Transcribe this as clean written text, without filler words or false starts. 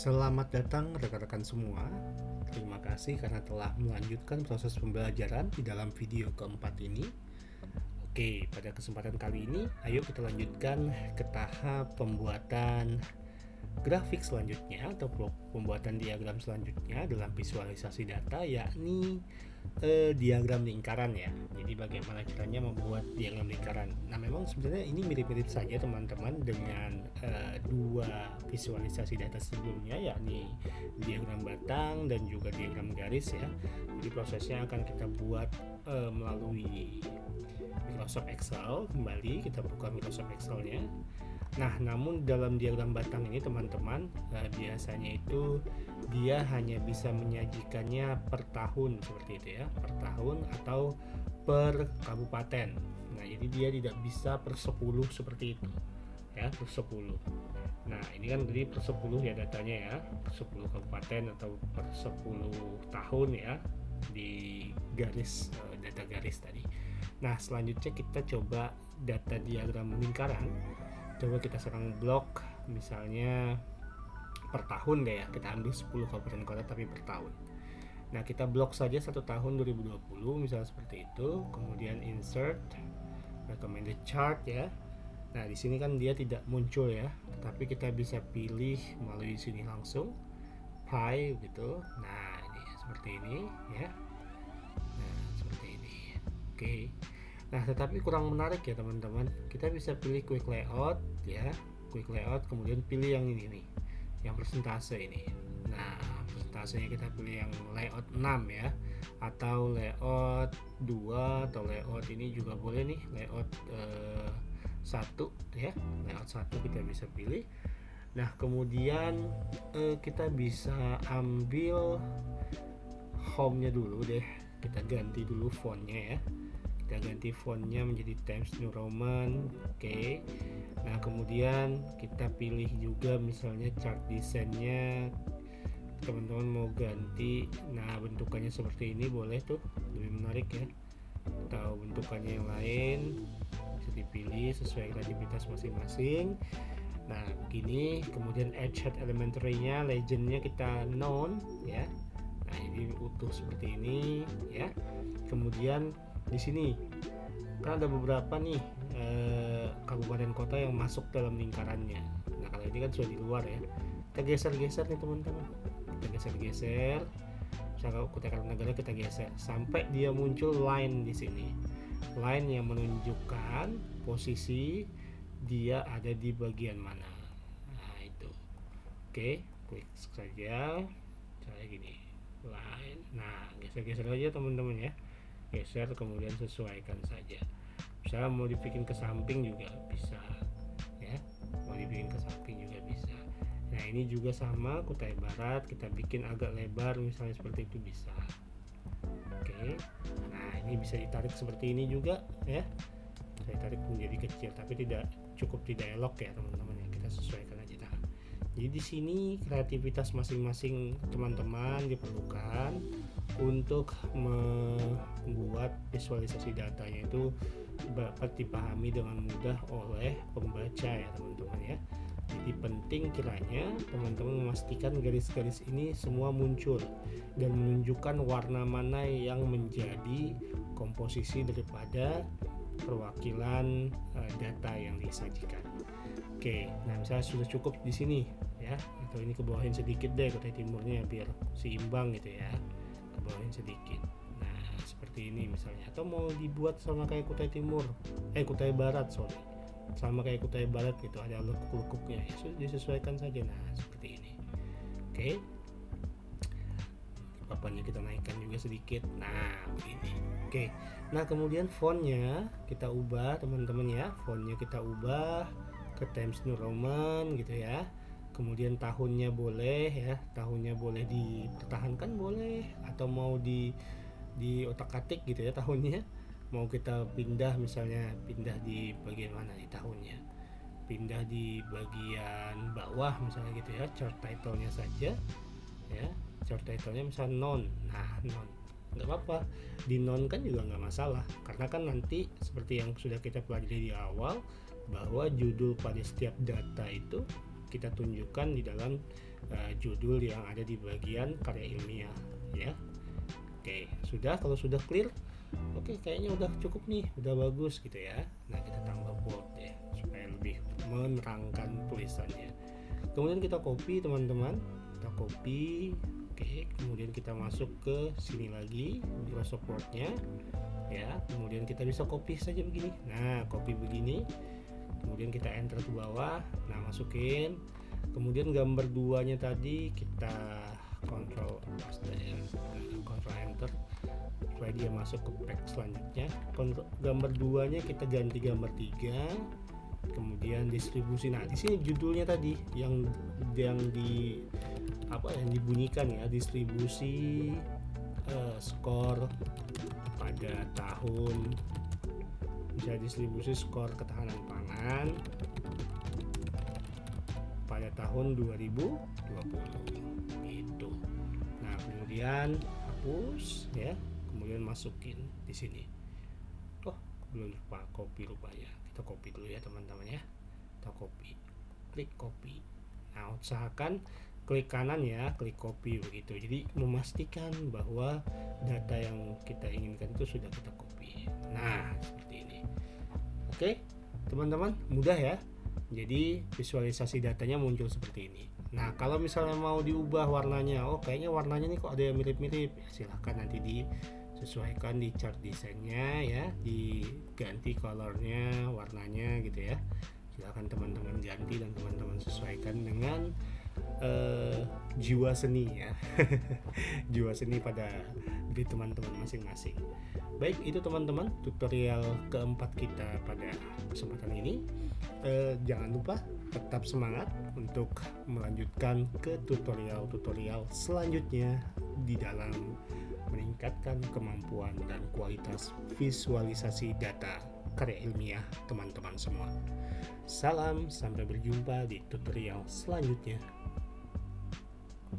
Selamat datang rekan-rekan semua. Terima kasih karena telah melanjutkan proses pembelajaran di dalam video keempat ini. Oke, pada kesempatan kali ini, ayo kita lanjutkan ke tahap pembuatan grafik selanjutnya atau pembuatan diagram selanjutnya dalam visualisasi data, yakni diagram lingkaran ya. Jadi bagaimana caranya membuat diagram lingkaran. Nah, memang sebenarnya ini mirip-mirip saja teman-teman dengan dua visualisasi data sebelumnya, yakni diagram batang dan juga diagram garis ya. Jadi prosesnya akan kita buat melalui Microsoft Excel. Kembali kita buka Microsoft Excel-nya. Nah, namun dalam diagram batang ini teman-teman, biasanya itu dia hanya bisa menyajikannya per tahun seperti itu ya, per tahun atau per kabupaten. Nah, jadi dia tidak bisa per 10 seperti itu ya, per 10. Nah, ini kan tadi per 10 ya datanya ya, per 10 kabupaten atau per 10 tahun ya di garis data garis tadi. Nah, selanjutnya kita coba data diagram lingkaran. Coba kita serang blok misalnya per tahun deh ya, kita ambil 10 kabupaten kota tapi per tahun. Nah, kita blok saja 1 tahun 2020 misalnya seperti itu, kemudian insert recommended chart ya. Nah, di sini kan dia tidak muncul ya, tapi kita bisa pilih melalui sini langsung pie gitu. Nah, ini seperti ini ya. Nah, seperti ini. Oke. Nah, tetapi kurang menarik ya teman-teman. Kita bisa pilih quick layout ya, quick layout, kemudian pilih yang ini nih, yang persentase ini. Nah, persentasenya kita pilih yang layout 6 ya, atau layout 2 atau layout ini juga boleh nih, layout 1 ya, layout 1 kita bisa pilih. Nah, kemudian kita bisa ambil home-nya dulu deh, kita ganti dulu fontnya ya. Kita ganti fontnya menjadi Times New Roman. Oke. Nah, kemudian kita pilih juga misalnya chart desainnya teman-teman mau ganti. Nah, bentukannya seperti ini boleh tuh, lebih menarik ya, atau bentukannya yang lain bisa dipilih sesuai kreativitas masing-masing. Nah, begini. Kemudian edge head elementary-nya, legend-nya kita non ya. Nah, ini utuh seperti ini ya. Kemudian di sini kan ada beberapa nih kabupaten kota yang masuk dalam lingkarannya. Nah, kalau ini kan sudah di luar ya. Kita geser-geser nih teman-teman. Kita geser-geser. Misalnya Kutai Kartanegara kita geser sampai dia muncul line di sini. Line yang menunjukkan posisi dia ada di bagian mana. Nah, itu. Oke, klik saja. Kayak gini. Line. Nah, geser-geser aja teman-teman ya. Geser kemudian sesuaikan saja. Misalnya mau dibikin ke samping juga bisa ya, mau dibikin ke samping juga bisa. Nah, ini juga sama Kutai Barat, kita bikin agak lebar misalnya seperti itu bisa. Oke. Nah, ini bisa ditarik seperti ini juga ya, bisa ditarik menjadi kecil tapi tidak cukup di dialog ya teman-teman ya, kita sesuaikan aja. Jadi di sini kreativitas masing-masing teman-teman diperlukan untuk membuat visualisasi datanya itu dapat dipahami dengan mudah oleh pembaca ya teman-teman ya. Jadi penting kiranya teman-teman memastikan garis-garis ini semua muncul dan menunjukkan warna mana yang menjadi komposisi daripada perwakilan data yang disajikan. Oke, nah misalnya sudah cukup di sini ya, atau ini kebawahin sedikit deh Kutai Timurnya biar seimbang gitu ya, kebawahin sedikit. Nah, seperti ini misalnya, atau mau dibuat sama kayak Kutai Timur, Kutai Barat sorry, sama kayak Kutai Barat gitu, ada lekuk-lekuknya ya, sudah disesuaikan saja. Nah, seperti ini. Oke, papannya kita naikkan juga sedikit. Nah, begini. Oke, nah kemudian fontnya kita ubah teman-teman ya, fontnya kita ubah ke Times New Roman gitu ya. Kemudian tahunnya boleh ya, tahunnya boleh dipertahankan boleh, atau mau di otak-atik gitu ya tahunnya. Mau kita pindah misalnya, pindah di bagian mana nih tahunnya, pindah di bagian bawah misalnya gitu ya, chart title-nya saja ya, chart title-nya misalnya non. Nah, non nggak apa-apa, di non kan juga nggak masalah, karena kan nanti seperti yang sudah kita pelajari di awal bahwa judul pada setiap data itu kita tunjukkan di dalam judul yang ada di bagian karya ilmiah ya. Oke, sudah. Kalau sudah clear, oke, kayaknya udah cukup nih, udah bagus gitu ya. Nah, kita tambah bold ya supaya lebih menerangkan tulisannya. Kemudian kita copy teman-teman, kita copy. Oke, kemudian kita masuk ke sini lagi Microsoft Word-nya ya. Kemudian kita bisa copy saja begini. Nah, copy begini. Kemudian kita enter ke bawah. Nah, masukin. Kemudian gambar 2-nya tadi kita Ctrl Enter supaya dia masuk ke pack selanjutnya. Gambar 2-nya kita ganti gambar 3. Kemudian distribusi. Nah, di sini judulnya tadi yang dibunyikan ya, distribusi skor pada tahun, bisa distribusi skor ketahanan pangan pada tahun 2020 gitu. Nah, kemudian hapus ya, kemudian masukin di sini. Oh, belum lupa copy rupanya. Kita copy dulu ya teman-teman ya. Kita copy, klik copy. Nah, usahakan klik kanan ya, klik copy begitu. Jadi memastikan bahwa data yang kita inginkan itu sudah kita copy. Nah, seperti ini. Oke, teman-teman, mudah ya. Jadi visualisasi datanya muncul seperti ini. Nah, kalau misalnya mau diubah warnanya, oh kayaknya warnanya nih kok ada yang mirip-mirip, silahkan nanti disesuaikan di chart desainnya ya, diganti colornya, warnanya gitu ya. Silahkan teman-teman ganti dan teman-teman sesuaikan dengan jiwa seni ya. Jiwa seni pada diri teman-teman masing-masing. Baik, itu teman-teman tutorial keempat kita pada kesempatan ini. Jangan lupa tetap semangat untuk melanjutkan ke tutorial-tutorial selanjutnya di dalam meningkatkan kemampuan dan kualitas visualisasi data karya ilmiah teman-teman semua. Salam, sampai berjumpa di tutorial selanjutnya.